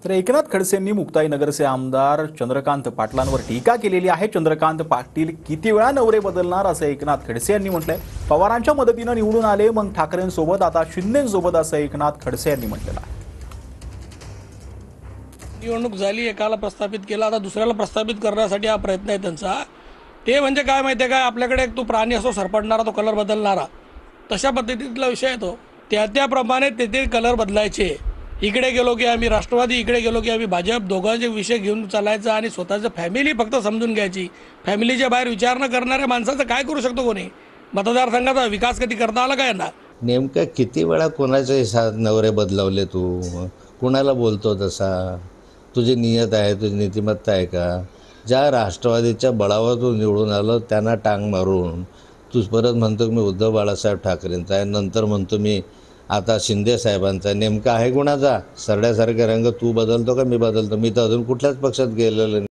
तर एकनाथ खडसेंनी मुक्ताईनगरचे आमदार चंद्रकांत पाटलांवर टीका केलेली आहे। चंद्रकांत पाटील किती वेळा नवरे बदलणार असं एकनाथ खडसे यांनी म्हटलंय। पवारांच्या मदतीने निवडून आले, मग ठाकरेंसोबत, आता शिंदेंसोबत असं एकनाथ खडसे यांनी म्हटलेलं आहे। निवडणूक झाली, एकाला प्रस्थापित केला, आता दुसऱ्याला प्रस्थापित करण्यासाठी हा प्रयत्न आहे त्यांचा। ते म्हणजे काय माहिती आहे का, आपल्याकडे एक तो प्राणी असतो सरपडणारा, तो कलर बदलणारा, तशा पद्धतीतला विषय आहे तो। त्याप्रमाणे ते कलर बदलायचे। इकडे गेलो की आम्ही राष्ट्रवादी, इकडे गेलो की आम्ही भाजप, दोघांचे विषय घेऊन चालायचं आणि स्वतःचं फॅमिली फक्त समजून घ्यायची। फॅमिलीच्या बाहेर विचार न करणाऱ्या माणसाचं काय करू शकतो कोणी? मतदारसंघाचा विकास कधी करता आला काय ना? नेमका किती वेळा कोणाचे नवरे बदलवले तू? कुणाला बोलतो तसा? तुझी नियत आहे, तुझी नीतिमत्ता आहे का? ज्या राष्ट्रवादीच्या बळावर तू निवडून आलं त्यांना टांग मारून तू परत म्हणतो मी उद्धव बाळासाहेब ठाकरेंचा आहे, नंतर म्हणतो मी आता शिंदे साहेबांचा आहे। नेमका आहे कुणाचा? सरड्यासारखे रंग तू बदलतो का मी बदलतो? मी तर अजून कुठल्याच पक्षात गेलेलो नाही।